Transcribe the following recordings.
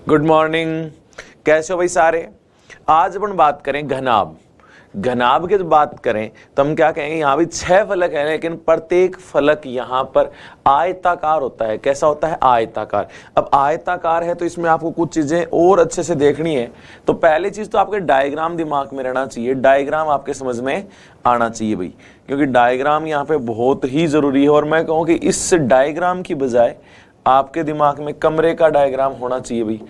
Good morning. कैसे हो भाई सारे। आज अपन बात करें घनाभ। घनाभ की जब बात करें तो हम क्या कहेंगे, यहाँ भी 6 फलक है लेकिन प्रत्येक फलक यहाँ पर आयताकार होता है। कैसा होता है? आयताकार। अब आयताकार है तो इसमें आपको कुछ चीजें और अच्छे से देखनी है। तो पहली चीज तो आपके डायग्राम दिमाग में रहना चाहिए, डायग्राम आपके समझ में आना चाहिए भाई, क्योंकि डायग्राम यहाँ पे बहुत ही जरूरी है। और मैं कहूँ कि इस डायग्राम की बजाय आपके दिमाग में कमरे का डायग्राम होना चाहिए भाई।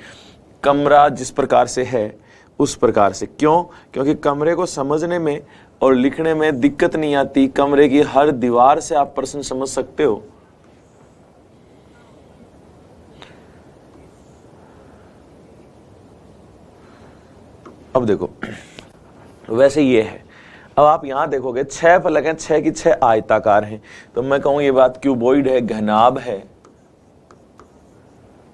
कमरा जिस प्रकार से है उस प्रकार से। क्यों? क्योंकि कमरे को समझने में और लिखने में दिक्कत नहीं आती। कमरे की हर दीवार से आप प्रश्न समझ सकते हो। अब देखो, वैसे ये है। अब आप यहां देखोगे 6 फलक हैं, 6 की 6 आयताकार हैं। तो मैं कहूं ये बात क्यूबॉइड है, घनाभ है।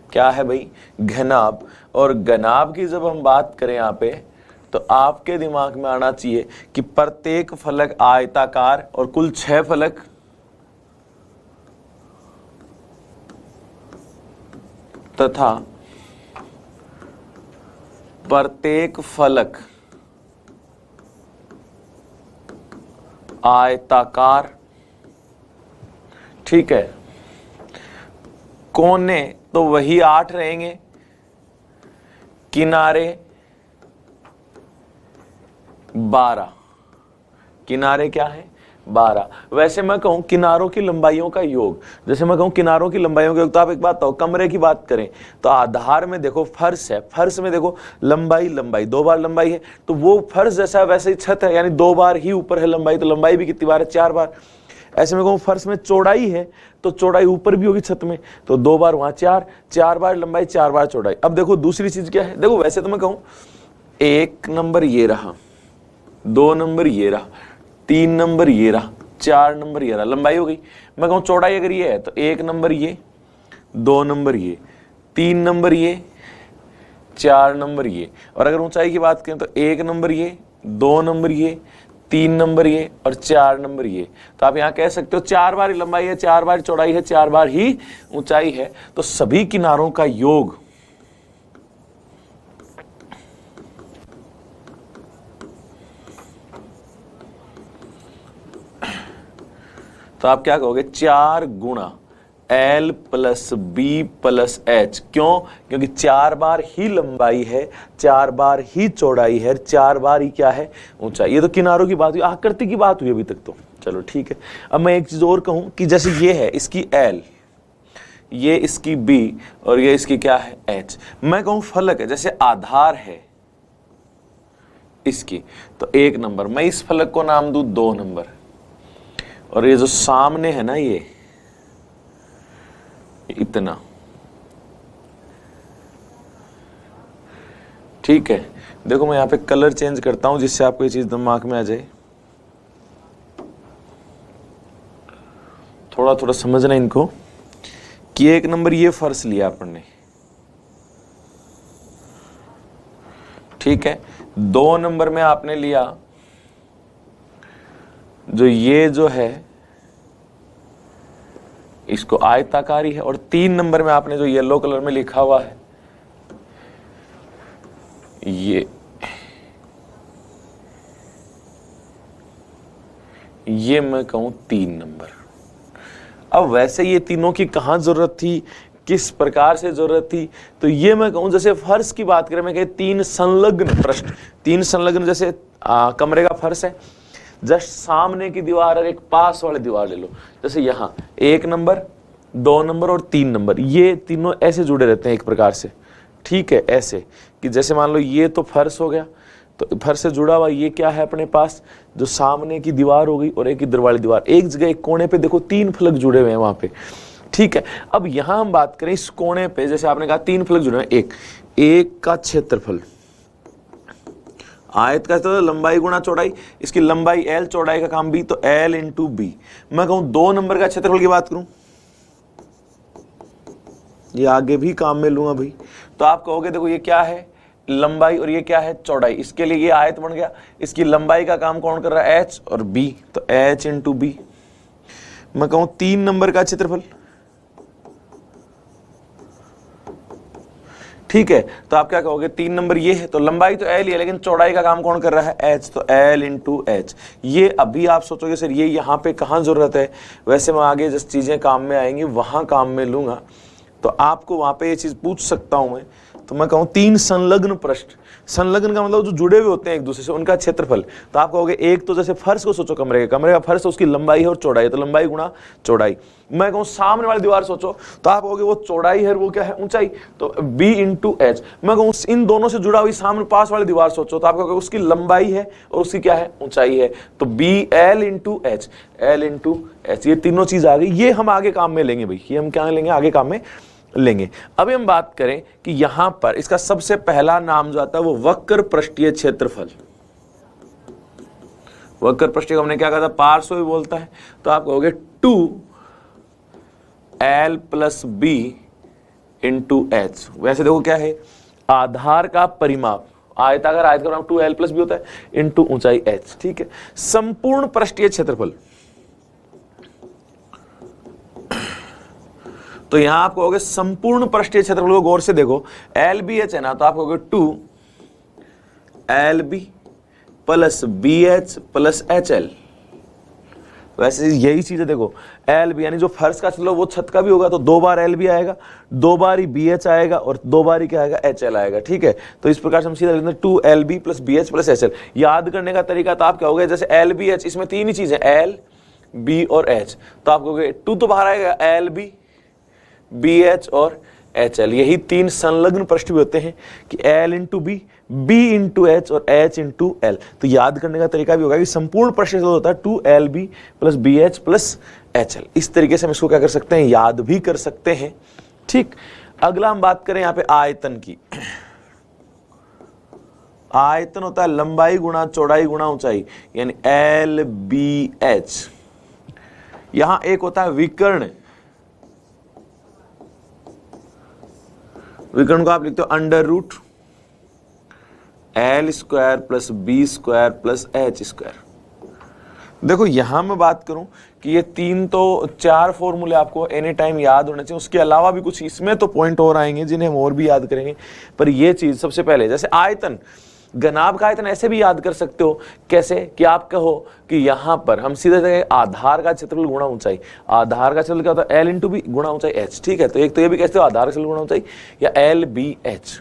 क्या है भाई? घनाभ। और घनाभ की जब हम बात करें यहां पे तो आपके दिमाग में आना चाहिए कि प्रत्येक फलक आयताकार और कुल 6 फलक तथा प्रत्येक फलक आयताकार। ठीक है। कोने तो वही 8 रहेंगे, किनारे 12। किनारे क्या है? 12। वैसे मैं कहूं किनारों की लंबाइयों का योग, जैसे मैं कहूं किनारों की लंबाइयों का योग, तो आप एक बात तो कमरे की बात करें तो आधार में देखो फर्श है, फर्श में देखो लंबाई लंबाई 2 बार लंबाई है, तो वो फर्श जैसा है वैसे ही छत है, यानी 2 बार ही ऊपर है लंबाई, तो लंबाई भी कितनी बार है? 4 बार। ऐसे में कहूं फर्श में चौड़ाई है तो चौड़ाई ऊपर भी होगी छत में, तो 2 बार वहां 4 बार लंबाई 4 बार चौड़ाई। अब देखो दूसरी चीज क्या है, देखो वैसे तो मैं कहूं 1 नंबर ये रहा, 2 नंबर ये रहा, 3 नंबर ये रहा, 4 नंबर ये रहा, लंबाई हो गई। मैं कहूं चौड़ाई अगर ये है तो 1 नंबर ये, 2 नंबर ये, 3 नंबर ये, 4 नंबर ये। और अगर ऊंचाई की बात करें तो 1 नंबर ये, 2 नंबर ये, 3 नंबर ये और 4 नंबर ये। तो आप यहां कह सकते हो 4 बार लंबाई है, 4 बार चौड़ाई है, 4 बार ही ऊंचाई है। तो सभी किनारों का योग तो आप क्या कहोगे? 4 गुणा L plus B plus h. क्यों? क्योंकि 4 बार ही लंबाई है, 4 बार ही चौड़ाई है, 4 बार ही क्या है? ऊंचाई। ये तो किनारों की बात हुई, आकृति की बात हुई अभी तक तो। चलो ठीक है। अब मैं एक चीज और कहूं कि जैसे ये है इसकी L, ये इसकी B और ये इसकी क्या है? H। मैं कहूं फलक है, जैसे आधार है इसकी, तो 1 नंबर। मैं इस फलक को नाम दूं 2 नंबर, और ये जो सामने है ना ये इतना। ठीक है। देखो मैं यहां पे कलर चेंज करता हूं जिससे आपको ये चीज दिमाग में आ जाए। थोड़ा थोड़ा समझना इनको कि 1 नंबर ये फर्श लिया अपन ने, ठीक है। 2 नंबर में आपने लिया जो ये जो है इसको आयताकारी है, और 3 नंबर में आपने जो येलो कलर में लिखा हुआ है ये मैं कहूं 3 नंबर। अब वैसे ये तीनों की कहां जरूरत थी, किस प्रकार से जरूरत थी, तो ये मैं कहूं जैसे फर्श की बात करें, मैं कहे 3 संलग्न पृष्ठ, 3 संलग्न। जैसे कमरे का फर्श है, जस्ट सामने की दीवार और एक पास वाली दीवार ले लो। जैसे यहाँ 1 नंबर, 2 नंबर और 3 नंबर, ये तीनों ऐसे जुड़े रहते हैं एक प्रकार से। ठीक है। ऐसे कि जैसे मान लो ये तो फर्श हो गया, तो फर्श से जुड़ा हुआ ये क्या है अपने पास? जो सामने की दीवार हो गई और एक इधर वाली दीवार। एक जगह एक कोने पे देखो 3 फलक जुड़े हुए हैं वहां पे। ठीक है। अब यहां हम बात करें इस कोने पे, जैसे आपने कहा 3 फलक जुड़े हैं, एक का क्षेत्रफल, आयत का तो लंबाई गुणा चौड़ाई, इसकी लंबाई L, चौड़ाई का काम B, तो L इंटू B। मैं कहूं 2 नंबर का क्षेत्रफल की बात करूं, ये आगे भी काम में लूंगा भाई, तो आप कहोगे देखो ये क्या है? लंबाई, और ये क्या है? चौड़ाई। इसके लिए ये आयत बन गया, इसकी लंबाई का काम कौन कर रहा है? H और B, तो H इंटू B। मैं कहूं 3 नंबर का क्षेत्रफल, ठीक है, तो आप क्या कहोगे, 3 नंबर ये है, तो लंबाई तो एल ही है लेकिन चौड़ाई का काम कौन कर रहा है, एच, तो एल इंटू एच। ये अभी आप सोचोगे सर ये यहाँ पे कहाँ जरूरत है, वैसे मैं आगे जिस चीजें काम में आएंगी वहां काम में लूंगा, तो आपको वहां पे ये चीज पूछ सकता हूं मैं। तो मैं कहूँ 3 संलग्न पृष्ठ, संलग्न का मतलब जो जुड़े हुए होते हैं एक दूसरे से, उनका क्षेत्रफल। तो आप कहोगे एक तो जैसे फर्श को सोचो, कमरे का फर्श उसकी लंबाई है और चौड़ाई, तो लंबाई गुणा चौड़ाई। मैं कहूँ सामने वाली दीवार सोचो, तो आप कहोगे वो चौड़ाई है, वो क्या है, ऊंचाई, तो b इंटू एच। मैं कहूँ इन दोनों से जुड़ा हुई सामने पास वाली दीवार सोचो, तो आप कहोगे उसकी लंबाई है और उसकी क्या है, ऊंचाई है, तो b l into H, l into H. ये तीनों चीज आ गई, ये हम आगे काम में लेंगे भाई, ये हम क्या लेंगे, आगे काम में लेंगे। अभी हम बात करें कि यहां पर इसका सबसे पहला नाम जो आता है वो वक्र पृष्ठीय क्षेत्रफल। वक्र पृष्ठीय को हमने क्या कहा था, पार्श्व भी बोलता है। तो आप कहोगे 2l plus B into H. वैसे देखो क्या है, आधार का परिमाप, आयताकार आयत का नाम 2l प्लस बी होता है इंटू ऊंचाई h, ठीक है। संपूर्ण पृष्ठीय क्षेत्रफल, तो यहां आप कहोगे संपूर्ण पृष्ठीय क्षेत्रफल को गौर से देखो, एल बी एच है ना, तो आप कहोगे 2l b plus B H plus H l. वैसे यही चीज है, देखो एल बी यानी जो फर्श का चलो वो छत का भी होगा, तो 2 बार एल बी आएगा, 2 बार ही बी एच आएगा और 2 बार ही क्या आएगा, एच एल आएगा, ठीक है। तो इस प्रकार से हम सीधा लिखते हैं 2lb plus B H plus H l. याद करने का तरीका तो आप क्या होगा, जैसे एल बी एच, इसमें 3 ही चीज है, एल बी और एच, तो आप कहोगे 2 तो बाहर आएगा, एल बी बी एच और एच एल। यही 3 संलग्न पृष्ठ भी होते हैं कि l into b, b into h और एच इंटू एल। तो याद करने का तरीका भी होगा कि संपूर्ण पृष्ठ होता है 2lb plus B H plus H l. इस तरीके से हम इसको क्या कर सकते हैं, याद भी कर सकते हैं, ठीक। अगला हम बात करें यहाँ पे आयतन की। आयतन होता है लंबाई गुणा चौड़ाई गुणा ऊंचाई, यानी एल बी एच। यहां एक होता है विकर्ण, विकर्ण को आप लिखते हो under root l square plus B square plus H square. देखो यहां मैं बात करूं कि ये 3 तो 4 फॉर्मूले आपको एनी टाइम याद होने चाहिए, उसके अलावा भी कुछ इसमें तो पॉइंट और आएंगे जिन्हें हम और भी याद करेंगे, पर ये चीज सबसे पहले, जैसे आयतन, घनाभ का आयतन ऐसे भी याद कर सकते हो, कैसे कि आप कहो कि यहां पर हम सीधे सीधे आधार का क्षेत्रफल गुणा ऊंचाई। आधार का क्षेत्रफल क्या होता है, एल इंटू बी गुणा ऊंचाई एच, ठीक है। तो एक तो ये भी कहते हो आधार का क्षेत्रफल गुणा ऊंचाई, या एल बी एच,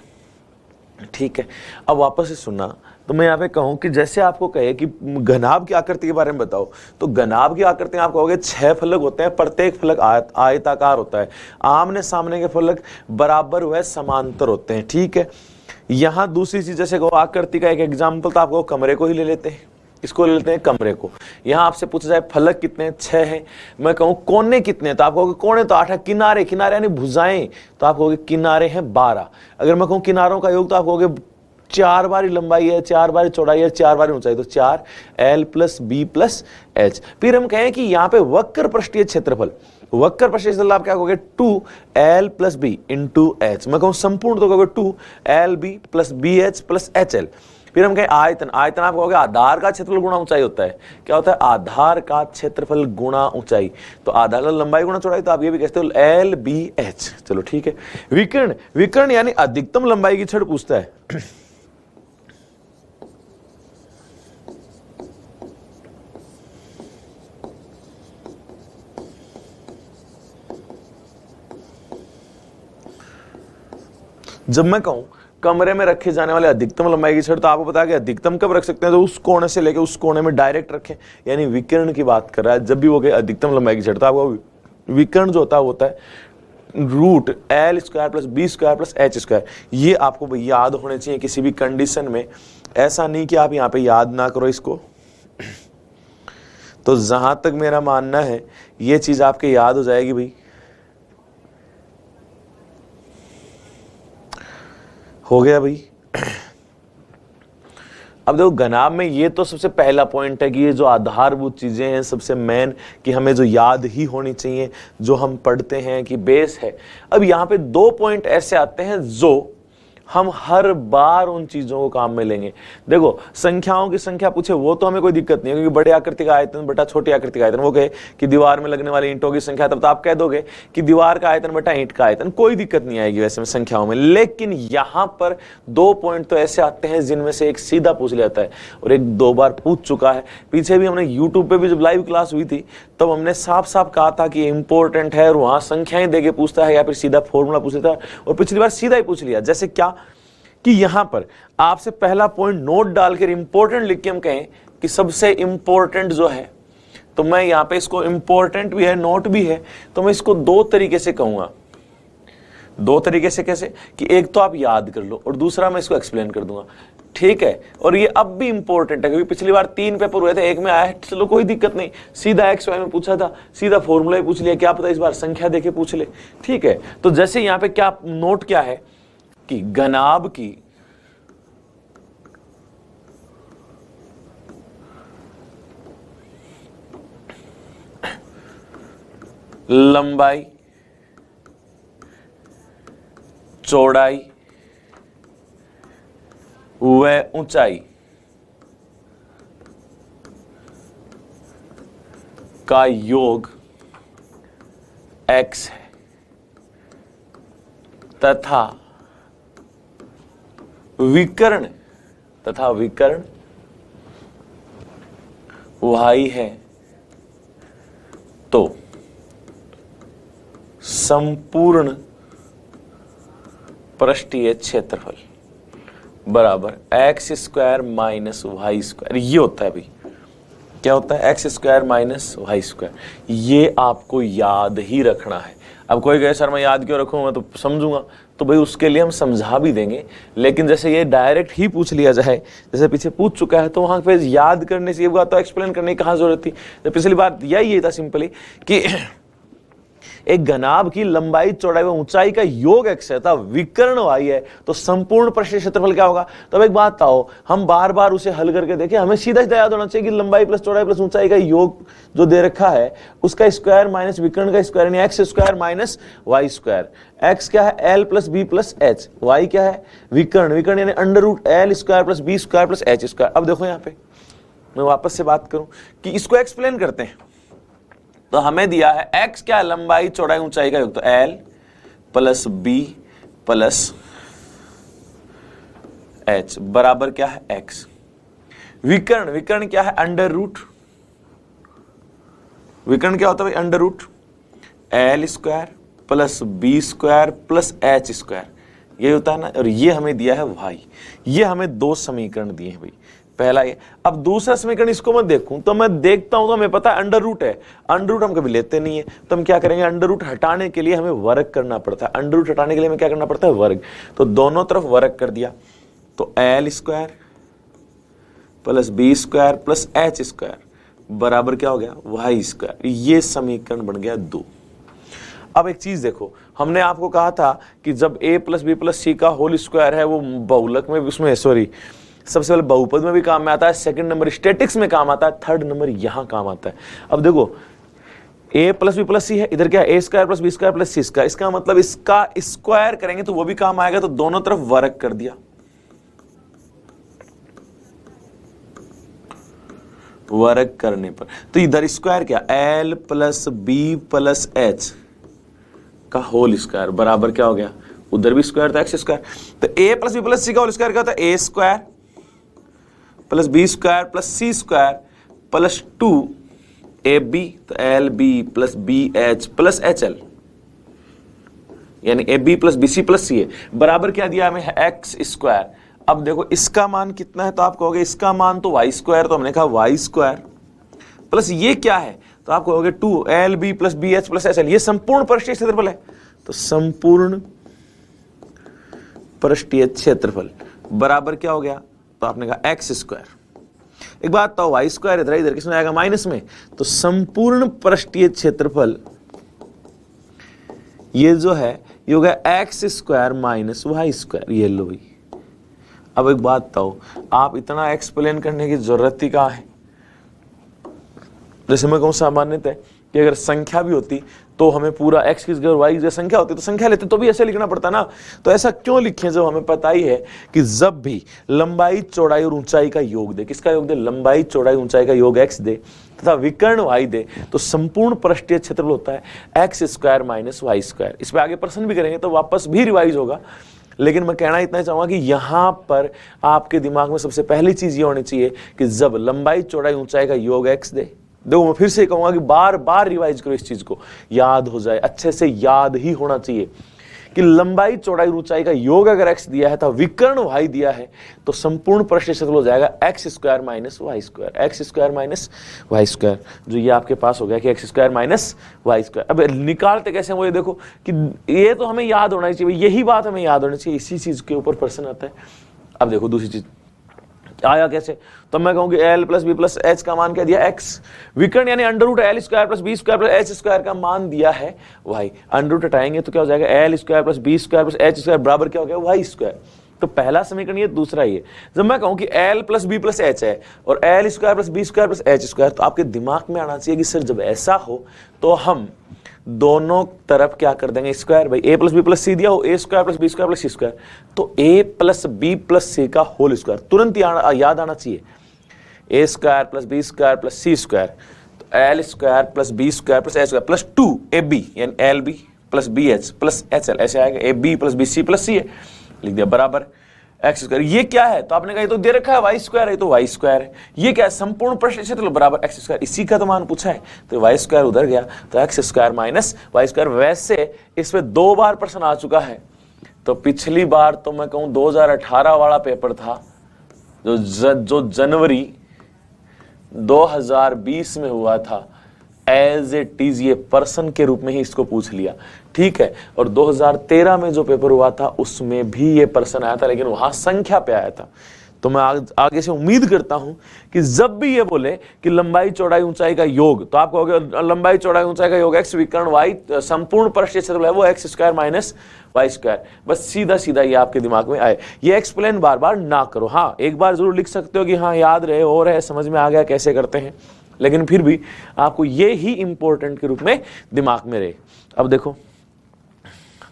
ठीक है। अब वापस से सुनना, तो मैं यहाँ पे कहूं कि जैसे आपको कहे कि घनाभ की आकृति के बारे में बताओ, तो घनाभ की आकृति में आप कहोगे 6 फलक होते हैं, प्रत्येक फलक आयताकार होता है, आमने सामने के फलक बराबर व समांतर होते हैं, ठीक है। यहां दूसरी चीज, जैसे कहो आकृति का एक एग्जाम्पल, तो आपको कमरे को ही ले लेते हैं, इसको ले लेते हैं कमरे को। यहां आपसे पूछा जाए फलक कितने, 6 हैं। मैं कहूं कोने कितने, तो आप कहोगे कोने तो 8 है। किनारे, किनारे यानी भुजाएं, तो आप कहोगे किनारे हैं 12। अगर मैं कहूं किनारों का योग, तो आप कहोगे 4 बारी लंबाई है, 4 बारी चौड़ाई है, 4 बारी ऊंचाई, तो 4l plus B plus H. फिर हम कहें कि यहाँ पे वक्र पृष्ठीय क्षेत्रफल, वक्र पृष्ठीय क्षेत्रफल आप क्या कहोगे, 2l plus B into H. मैं कहूं संपूर्ण, तो कहोगे 2lb plus B H plus H l. फिर हम कहें आयतन, आयतन आप कहोगे आधार का क्षेत्रफल गुणा ऊंचाई होता है। क्या होता है, आधार का क्षेत्रफल गुणा ऊंचाई, तो आधार का लंबाई गुणा चौड़ाई, तो आप ये भी कहते हो एल बी एच, चलो ठीक है। विकर्ण, विकर्ण यानी अधिकतम लंबाई की छड़ पूछता है। जब मैं कहूं कमरे में रखे जाने वाले अधिकतम लंबाई की छड़, तो आपको पता है कि अधिकतम कब रख सकते हैं, तो उस कोने से लेकर उस कोने में डायरेक्ट रखें, यानी विकर्ण की बात कर रहा है। जब भी वो कहे अधिकतम लंबाई की छड़, तो आपको विकर्ण जो होता है root l square plus B square plus H square. ये आपको याद होने चाहिए किसी भी कंडीशन में, ऐसा नहीं कि आप यहाँ पे याद ना करो इसको। तो जहां तक मेरा मानना है ये चीज आपके याद हो जाएगी भाई। हो गया भाई। अब देखो घनाभ में ये तो सबसे पहला पॉइंट है कि ये जो आधारभूत चीजें हैं सबसे मेन, कि हमें जो याद ही होनी चाहिए, जो हम पढ़ते हैं कि बेस है। अब यहाँ पे 2 पॉइंट ऐसे आते हैं जो हम हर बार उन चीजों को काम में लेंगे। देखो संख्याओं की संख्या पूछे वो तो हमें कोई दिक्कत नहीं है, क्योंकि बड़े आकृति का आयतन बटा छोटी आकृति का आयतन, वो कहे कि दीवार में लगने वाली ईंटों की संख्या, तब तो आप कह दोगे कि दीवार का आयतन बटा ईंट का आयतन, कोई दिक्कत नहीं आएगी वैसे में संख्याओं में। लेकिन यहां पर 2 पॉइंट तो ऐसे आते हैं जिनमें से एक सीधा पूछ लिया जाता है और एक 2 बार पूछ चुका है। पीछे भी हमने यूट्यूब पे भी जब लाइव क्लास हुई थी तब हमने साफ साफ कहा था कि इंपॉर्टेंट है और वहां संख्याएं देके पूछता है या फिर सीधा फॉर्मूला पूछ लेता है, और पिछली बार सीधा ही पूछ लिया। जैसे क्या कि यहां पर आपसे पहला पॉइंट नोट डालकर इंपॉर्टेंट लिख के हम कहें कि सबसे इंपॉर्टेंट जो है, तो मैं यहां पे इसको इंपॉर्टेंट भी है नोट भी है, तो मैं इसको 2 तरीके से कहूंगा। 2 तरीके से कैसे कि एक तो आप याद कर लो और दूसरा मैं इसको एक्सप्लेन कर दूंगा, ठीक है। और ये अब भी इंपॉर्टेंट है क्योंकि पिछली बार 3 पेपर हुए थे, एक में आया है, चलो कोई दिक्कत नहीं, सीधा एक्स वाई में पूछा था, सीधा फॉर्मूला ही पूछ लिया, क्या पता इस बार संख्या देके पूछ ले, ठीक है। तो जैसे यहां पे क्या नोट क्या है कि घनाभ की लंबाई, चौड़ाई व ऊंचाई का योग x है तथा विकर्ण y है, तो संपूर्ण पृष्ठीय क्षेत्रफल बराबर x square minus y square. ये होता है भाई, क्या होता है x square minus y square. ये आपको याद ही रखना है। अब कोई कहे सर मैं याद क्यों रखूंगा, तो समझूंगा, तो भाई उसके लिए हम समझा भी देंगे। लेकिन जैसे ये डायरेक्ट ही पूछ लिया जाए, जैसे पीछे पूछ चुका है, तो वहां पे याद करने से ये बात तो एक्सप्लेन करने की कहां जरूरत थी। तो पिछली बार यही था सिंपली कि एक घनाभ की लंबाई चौड़ाई व ऊंचाई का योग x है, था विकर्ण y है, तो संपूर्ण पृष्ठीय क्षेत्रफल क्या होगा। तब एक बात आओ, हम बार बार उसे हल करके देखें, हमें सीधा सीधा याद होना चाहिए कि लंबाई प्लस चौड़ाई प्लस ऊंचाई का योग जो दे रखा है उसका स्क्वायर माइनस विकर्ण का स्क्वायर, यानी x square minus y square. X क्या है l plus B plus h, y क्या है विकर्ण यानी under root l square plus B square plus H square. अब देखो यहाँ पे मैं वापस से बात करूं कि इसको एक्सप्लेन करते हैं, तो हमें दिया है x क्या, लंबाई चौड़ाई ऊंचाई का योग, तो l plus B plus h बराबर क्या है x। विकर्ण क्या है अंडर रूट, विकर्ण क्या होता है भाई under root l square plus B square plus H square, ये होता है ना। और ये हमें दिया है y। ये हमें 2 समीकरण दिए हैं भाई, पहला ये। अब दूसरा समीकरण इसको मैं देखूं तो मैं देखता हूं तो हमें पता है अंडर रूट है, अंडर रूट हम कभी लेते नहीं है, तो हम क्या करेंगे, अंडर रूट हटाने के लिए हमें वर्ग करना पड़ता है। अंडर रूट हटाने के लिए हमें क्या करना पड़ता है, वर्ग। तो दोनों तरफ वर्ग कर दिया, तो L square plus B square plus H square बराबर क्या हो गया वाई स्क्वायर। ये समीकरण बन गया 2। अब एक चीज देखो, हमने आपको कहा था कि जब a plus B plus C का होल स्क्वायर है वो बहुलक में, उसमें सॉरी सबसे पहले बहुपद में भी काम में आता है, सेकंड नंबर स्टैटिक्स में काम आता है, थर्ड नंबर यहां काम आता है। अब देखो a plus B plus c है, इधर क्या है a square plus B square plus C square, इसका मतलब इसका स्क्वायर करेंगे तो वो भी काम आएगा, तो दोनों तरफ वर्ग कर दिया। वर्ग करने पर तो इधर स्क्वायर क्या l plus B plus H का होल स्क्वायर बराबर क्या हो गया, उधर भी स्क्वायर था एक्स स्क्वायर, तो a plus B plus C का होल स्क्वायर क्या होता है, a square plus B square plus C square plus 2ab, तो L B plus B H plus H L, यानी A B plus B C plus C A बराबर क्या दिया हमें एक्स स्क्वायर। अब देखो इसका मान कितना है, तो आप कहोगे इसका मान तो वाई स्क्वायर, तो हमने कहा वाई स्क्वायर प्लस ये क्या है, तो आप कहोगे 2ab plus B H plus H l, ये संपूर्ण पृष्ठीय क्षेत्रफल है, तो संपूर्ण पृष्ठीय क्षेत्रफल बराबर क्या हो गया, तो आपने कहा एक्स स्क्वायर। एक बात तो वाई स्क्वायर इधर इधर किसमें आएगा माइनस में, तो संपूर्ण पृष्ठीय क्षेत्रफल ये जो है ये होगा x square minus y square, ये लो भाई। अब एक बात तो आप इतना एक्सप्लेन करने की जरूरत ही कहां है। जैसे मैं कहूं सामान्यतः कि अगर संख्या भी होती तो हमें पूरा x की जगह y की जगह संख्या होती तो संख्या लेते, तो भी ऐसे लिखना पड़ता ना। तो ऐसा क्यों लिखें जब हमें पता ही है कि जब भी लंबाई चौड़ाई और ऊंचाई का योग दे, किसका योग दे, लंबाई चौड़ाई ऊंचाई का योग x दे तथा विकर्ण y दे, तो संपूर्ण पृष्ठीय क्षेत्रफल होता है x square minus y square. इस पे आगे प्रश्न भी करेंगे तो वापस भी रिवाइज होगा, लेकिन मैं कहना इतना चाहूंगा कि यहां पर आपके दिमाग में सबसे पहली चीज ये होनी चाहिए कि जब लंबाई चौड़ाई ऊंचाई का योग x दे, देखो मैं फिर से कहूंगा कि बार बार रिवाइज करो, इस चीज को याद हो जाए, अच्छे से याद ही होना चाहिए कि लंबाई चौड़ाई ऊंचाई का योग अगर x दिया है तो विकर्ण y दिया है, तो संपूर्ण पृष्ठीय क्षेत्रफल हो जाएगा x square minus y square, x square minus y square, जो ये आपके पास हो गया कि x square minus y square. अब निकालते कैसे हैं वो ये देखो कि ये तो हमें याद होना चाहिए, यही बात हमें याद होनी चाहिए, इसी चीज के ऊपर प्रश्न आता है। अब देखो दूसरी चीज आया कैसे, तो मैं कहूँ कि l plus B plus H का मान क्या दिया, एक्स, विकर्ण यानी under root l square plus B square plus H square का मान दिया है वाई, अंडर रूट हटाएंगे तो क्या हो जाएगा, l square plus B square plus H square बराबर क्या हो गया, वाई स्क्वायर। तो पहला समीकरण ये, दूसरा ये। जब मैं कहूँ कि l plus B plus h है और l square plus B square plus H square, तो आपके दिमाग में आना चाहिए कि सर जब ऐसा हो तो हम दोनों तरफ क्या कर देंगे, स्क्वायर। भाई A plus B plus C दिया हो, A square plus B square plus C square, तो A plus B plus C का होल स्क्वायर, तुरंत याद आना चाहिए, A square plus B square plus C square, तो L square plus B square plus H square plus 2 A B यानी L B plus B H plus H L, ऐसे आएगा, A B plus B C plus c है, लिख दिया बराबर x square. ये क्या है, तो आपने कहा ये तो दे रखा है वाई स्क्वायर है, तो वाई स्क्वायर है। ये क्या है, संपूर्ण पृष्ठीय क्षेत्रफल बराबर एक्स स्क्वायर, इसी का तो मान पूछा है, तो वाई स्क्वायर उधर गया, तो x square minus y square. वैसे इसमें 2 बार प्रश्न आ चुका है, तो पिछली बार तो मैं कहूं 2018 वाला पेपर था जो जनवरी 2020 में हुआ था, एज इट इज ये पर्सन के रूप में ही इसको पूछ लिया, ठीक है। और 2013 में जो पेपर हुआ था उसमें भी ये पर्सन आया था, लेकिन वहां संख्या पे आया था। तो मैं आगे से उम्मीद करता हूं कि जब भी ये बोले कि लंबाई चौड़ाई ऊंचाई का योग, तो आप कहोगे लंबाई चौड़ाई ऊंचाई का योग एक्स विकर्ण वाई, संपूर्ण पृष्ठीय क्षेत्रफल है वो x square minus y square. बस सीधा सीधा ये आपके दिमाग में आए, ये एक्सप्लेन बार बार ना करो। हाँ एक बार जरूर लिख सकते हो कि हाँ याद रहे और है, समझ में आ गया कैसे करते हैं, लेकिन फिर भी आपको ये ही इंपॉर्टेंट के रूप में दिमाग में रहे। अब देखो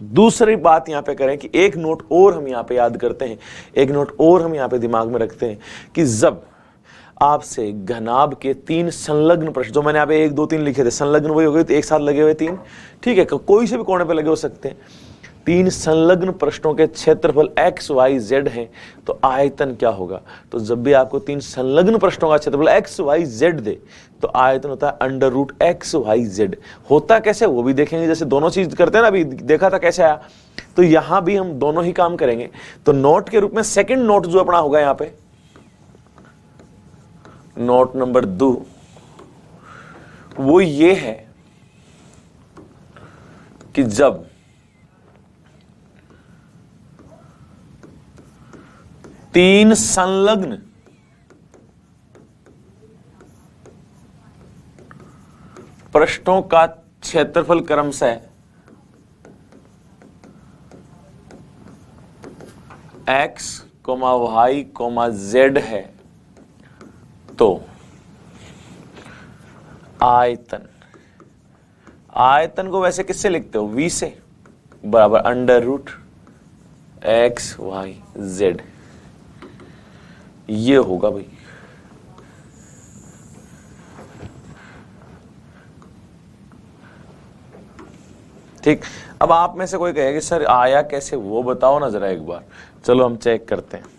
दूसरी बात यहां पे करें कि एक नोट और हम यहां पे याद करते हैं, एक नोट और हम यहां पे दिमाग में रखते हैं कि जब आपसे घनाभ के 3 संलग्न प्रश्न, जो मैंने यहाँ पे 1 2 3 लिखे थे, संलग्न वही हो गए, तो एक साथ लगे हुए 3, ठीक है, कोई से भी कोने पे लगे हो सकते हैं। 3 संलग्न प्रश्नों के क्षेत्रफल x y z हैं, तो आयतन क्या होगा। तो जब भी आपको 3 संलग्न प्रश्नों का क्षेत्रफल x y z दे, तो आयतन होता है under root x y z. होता कैसे वो भी देखेंगे, जैसे दोनों चीज करते हैं ना, अभी देखा था कैसे आया, तो यहां भी हम दोनों ही काम करेंगे। तो नोट के रूप में सेकंड नोट जो अपना होगा यहां पे, नोट नंबर 2, वो ये है कि जब तीन संलग्न पृष्ठों का क्षेत्रफल क्रमशः x, y, z है, तो आयतन को वैसे किससे लिखते हो, v से, बराबर under root x, y, z। ये होगा भाई। ठीक, अब आप में से कोई कहेगा कि सर आया कैसे, वो बताओ ना जरा एक बार। चलो हम चेक करते हैं।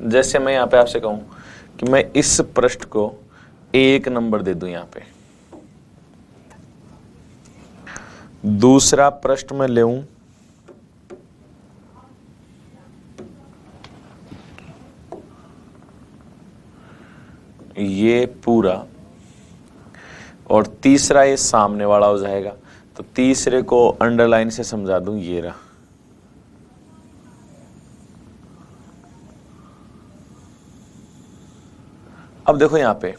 जैसे मैं यहां पे आपसे कहूं कि मैं इस पृष्ठ को 1 नंबर दे दूं, यहां पे दूसरा पृष्ठ में ले ये पूरा और तीसरा ये सामने वाला हो जाएगा। तो तीसरे को अंडरलाइन से समझा दूं, ये रहा। अब देखो यहां पे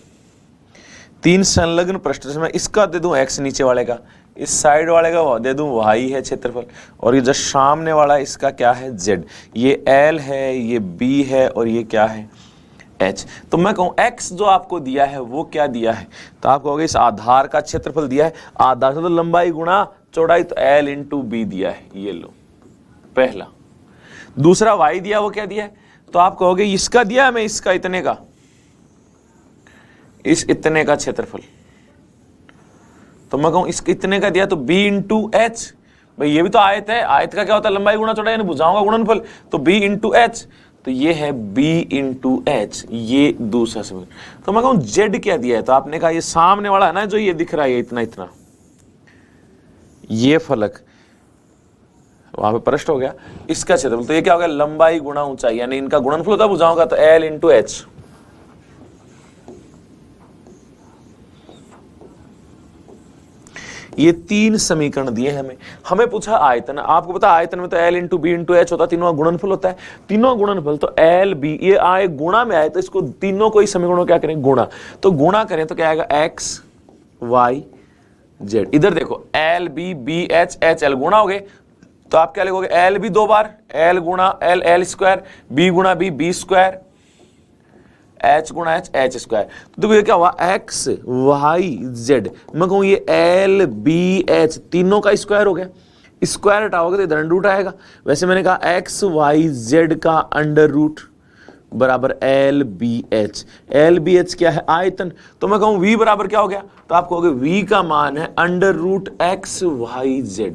3 संलग्न पृष्ठ, जैसे मैं इसका दे दूं x नीचे वाले का, इस साइड वाले का दे दूं y है क्षेत्रफल, और ये जो सामने वाला इसका क्या है z, ये l है, ये b है, और ये क्या है h। तो मैं कहूं x जो आपको दिया है वो क्या दिया है, तो आप कहोगे इस आधार का क्षेत्रफल दिया है, आधार से तो लंबाई गुणा चौड़ाई, तो l इंटू बी दिया है, ये लो पहला। दूसरा y दिया, वो क्या दिया है, तो आप कहोगे इसका दिया है मैं इसका इतने का, इस इतने का क्षेत्रफल, तो मैं कहूं इसके इतने का दिया तो b इंटू एच, भाई ये भी तो आयत है, आयत का क्या होता है लंबाई गुणा चौड़ाई, यानी भुजाओं का गुणनफल, तो b इंटू एच, तो ये है b इंटू एच, ये दूसरा समीकरण। तो मैं कहूं z क्या दिया है, तो आपने कहा ये सामने वाला है ना जो ये दिख रहा है इतना इतना, ये फलक वहां पे पृष्ठ हो गया, इसका क्षेत्रफल, तो ये क्या हो गया लंबाई गुणा ऊंचाई, यानी इनका गुणनफल होता है भुजाओं का, तो l इंटू एच। ये 3 समीकरण दिए हैं हमें पूछा आयतन, आपको पता आयतन में तो l into b into h होता है, तीनों का गुणनफल होता है, तीनों गुणनफल, तो l b ये आए गुणा में आए, तो इसको तीनों को ही समीकरणों क्या करें गुणा, तो गुणा करें तो क्या आएगा x y z। इधर देखो l b b h h l गुणा हो गए, तो आप क्या लिखोगे l b 2 बार, l गुणा l l स्क्वायर, b गुणा b b स्क्वायर, h गुणा h h स्क्वायर। तो देखो ये क्या हुआ x y z, मैं कहूं ये l b h तीनों का स्क्वायर हो गया, स्क्वायर हटाओगे तो इधर अंडर रूट आएगा। वैसे मैंने कहा x y z का अंडर रूट बराबर l b h, l b h क्या है आयतन, तो मैं कहूं v बराबर क्या हो गया, तो आप कहोगे v का मान है under root x y z।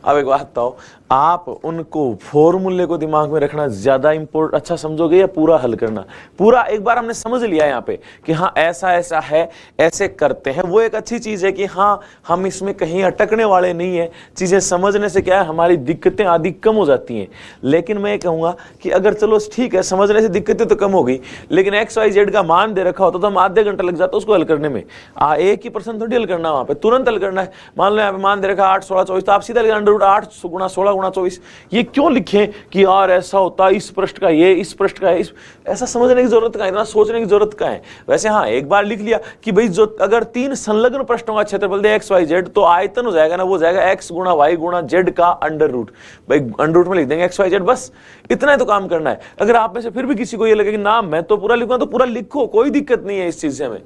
अब एक बात बताओ, आप उनको फॉर्मूले को दिमाग में रखना ज्यादा इंपोर्टेंट अच्छा समझोगे या पूरा हल करना? पूरा एक बार हमने समझ लिया यहाँ पे कि हाँ ऐसा ऐसा है, ऐसे करते हैं, वो एक अच्छी चीज है कि हाँ हम इसमें कहीं अटकने वाले नहीं है, चीजें समझने से क्या है हमारी दिक्कतें आदि कम हो जाती हैं। लेकिन मैं कहूंगा कि अगर चलो ठीक है समझने से दिक्कतें तो कम हो गई, लेकिन एक्स वाई जेड का मान दे रखा होता तो हम आधे घंटा लग जाता उसको हल करने में। एक ही पर्सन थोड़ी हल करना, वहां पे तुरंत हल करना है। मान लो यहाँ पे मान दे रखा 8 16 24, तो आप सीधा अंडर रूट 8 गुणा 16 गुणा 24। ये क्यों लिखे कि यार ऐसा होता इस पृष्ठ का ये, इस पृष्ठ का इस, ऐसा समझने की जरूरत का है, इतना सोचने की जरूरत का है। वैसे हाँ एक बार लिख लिया कि भाई जो अगर 3 संलग्न पृष्ठों का क्षेत्रफल दे एक्स वाई जेड, तो आयतन हो जाएगा ना, वो जाएगा एक्स गुणा वाई गुणा जेड का अंडर रूट। भाई अंडर रूट में लिख देंगे एक्स वाई जेड, बस इतना ही तो काम करना है। अगर आप में से फिर भी किसी को ये लगे कि ना मैं तो पूरा लिखूंगा, तो पूरा लिखो, कोई दिक्कत नहीं है इस चीज से हमें।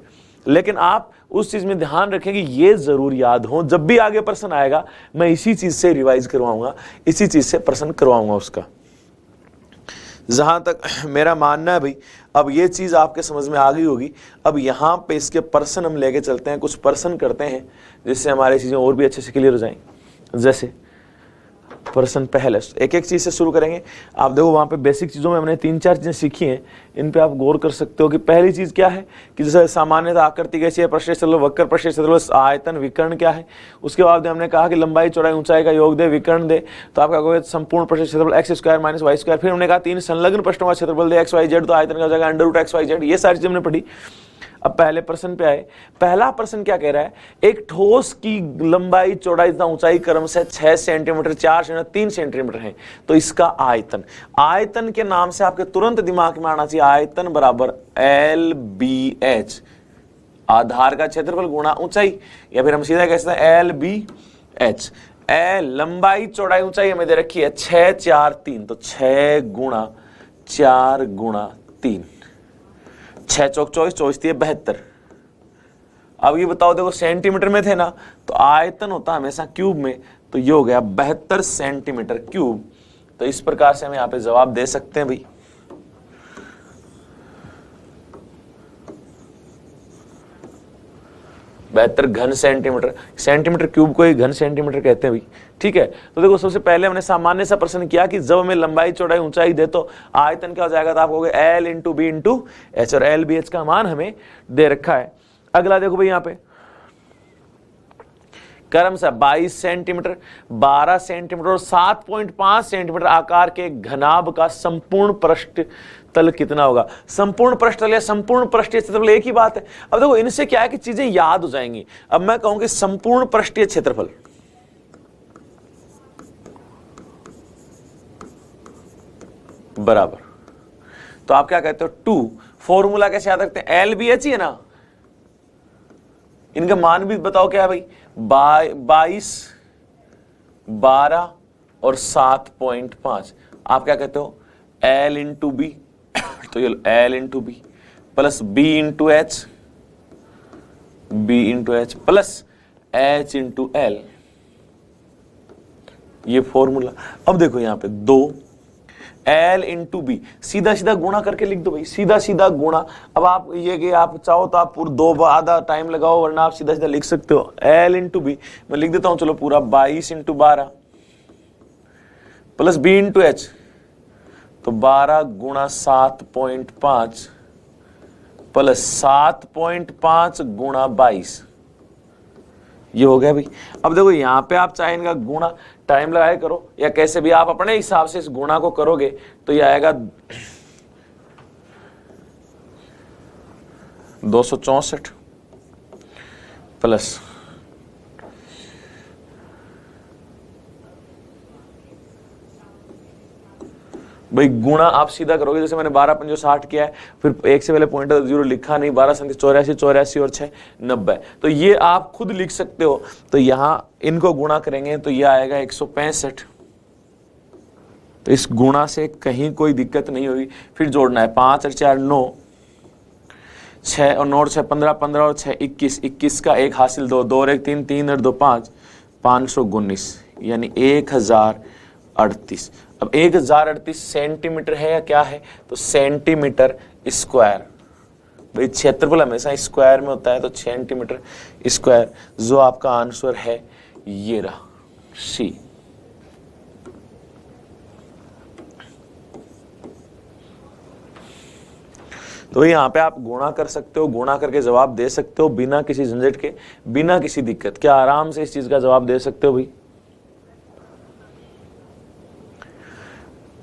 लेकिन आप उस चीज में ध्यान रखें कि ये जरूर याद हो, जब भी आगे प्रश्न आएगा मैं इसी चीज से रिवाइज करवाऊंगा, इसी चीज से प्रश्न करवाऊंगा उसका। जहां तक मेरा मानना है भाई, अब ये चीज आपके समझ में आ गई होगी। अब यहां पे इसके प्रश्न हम लेके चलते हैं, कुछ प्रश्न करते हैं जिससे हमारी चीजें और भी अच्छे से क्लियर हो जाएं। जैसे प्रश्न पहले, एक एक चीज से शुरू करेंगे। आप देखो वहां पे बेसिक चीजों में हमने 3-4 चीजें सीखी हैं, इन पे आप गौर कर सकते हो कि पहली चीज क्या है कि जैसे सामान्यतः आकृति कैसी है, प्रश्न क्षेत्रफल, वक्र प्रश्न क्षेत्रफल, आयतन, विकर्ण क्या है। उसके बाद हमने कहा कि लंबाई चौड़ाई ऊंचाई का योग दे, विकर्ण दे, तो आपका कहोगे संपूर्ण प्रश्न क्षेत्रफल x square minus y square. फिर हमने कहा 3 संलग्न प्रश्नों का क्षेत्रफल दे एक्स वाई जेड, तो आयतन का हो जाएगा under root x y z. ये सारी चीजें हमने पढ़ी। अब पहले प्रश्न पे आए। पहला प्रश्न क्या कह रहा है, एक ठोस की लंबाई चौड़ाई तथा ऊंचाई क्रम से 6 सेंटीमीटर, 4 सेंटीमीटर, 3 सेंटीमीटर है, तो इसका आयतन, आयतन के नाम से आपके तुरंत दिमाग में आना चाहिए आयतन बराबर एल बी एच, आधार का क्षेत्रफल गुणा ऊंचाई, या फिर हम सीधा कह सकते हैं एल बी एच। लंबाई चौड़ाई ऊंचाई हमें दे रखी है 6 4 3, तो 6 गुणा 4 गुणा 3, 6 चौक 24, 24 72। अब ये बताओ, देखो सेंटीमीटर में थे ना, तो आयतन होता हमेशा क्यूब में, तो ये हो गया 72 सेंटीमीटर क्यूब। तो इस प्रकार से हम यहाँ पे जवाब दे सकते हैं भाई। बहत्तर घन सेंटीमीटर, सेंटीमीटर क्यूब को ही घन सेंटीमीटर कहते हैं भाई। ठीक है, तो देखो सबसे पहले हमने सामान्य सा प्रश्न किया कि जब हमें लंबाई चौड़ाई ऊंचाई दे तो आयतन क्या हो जाएगा, तो आप कहोगे l into b into h, और एल बी एच का मान हमें दे रखा है। अगला देखो भाई यहाँ पे क्रम से 22 सेंटीमीटर, 12 सेंटीमीटर और 7.5 सेंटीमीटर आकार के घनाभ का संपूर्ण पृष्ठ तल कितना होगा। संपूर्ण पृष्ठतल या संपूर्ण पृष्ठीय क्षेत्रफल एक ही बात है। अब देखो इनसे क्या है कि चीजें याद हो जाएंगी। अब मैं कहूं कि संपूर्ण पृष्ठीय क्षेत्रफल बराबर, तो आप क्या कहते हो 2, फॉर्मूला कैसे याद रखते हैं, एल बी एच ही है ना, इनका मान भी बताओ क्या है भाई, 22, 12 और 7.5। आप क्या कहते हो L इंटू बी, तो ये L into b plus B into h, B into h plus H into L, ये फॉर्मूला। अब देखो यहां पे 2 L इंटू बी, सीधा सीधा गुणा करके लिख दो भाई, सीधा सीधा गुणा। अब आप ये कि आप चाहो तो आप पूरा 2 आधा टाइम लगाओ, वरना आप सीधा सीधा लिख सकते हो L इंटू बी। मैं लिख देता हूं चलो पूरा 22 into 12 plus B into H, तो 12 गुणा 7.5 प्लस 7.5 गुणा 22, ये हो गया भाई। अब देखो यहां पे आप चाहे इनका गुणा टाइम लगाए करो या कैसे भी आप अपने हिसाब से इस गुणा को करोगे तो ये आएगा 264 प्लस भाई गुणा आप सीधा करोगे, जैसे मैंने 12 पंजो 60 किया है, फिर एक से पहले पॉइंट जीरो लिखा नहीं, 12 संख्या 84, 84 और 6 90, तो ये आप खुद लिख सकते हो। तो यहां इनको गुणा करेंगे तो ये आएगा 165। तो इस गुणा से कहीं कोई दिक्कत नहीं होगी। फिर जोड़ना है 5 और 4 9, 6 और 9 और 6 15, 15 और 6 21, 21 का 1 हासिल 2, 2 और 1 3, 3 और 2 5, 519 यानी 1038। अब 1038 सेंटीमीटर है या क्या है, तो सेंटीमीटर स्क्वायर। भाई क्षेत्रफल हमेशा स्क्वायर में होता है, तो सेंटीमीटर स्क्वायर, जो आपका आंसर है ये रहा सी। तो यहां पे आप गुणा कर सकते हो, गुणा करके जवाब दे सकते हो बिना किसी झंझट के, बिना किसी दिक्कत के, आराम से इस चीज का जवाब दे सकते हो भाई।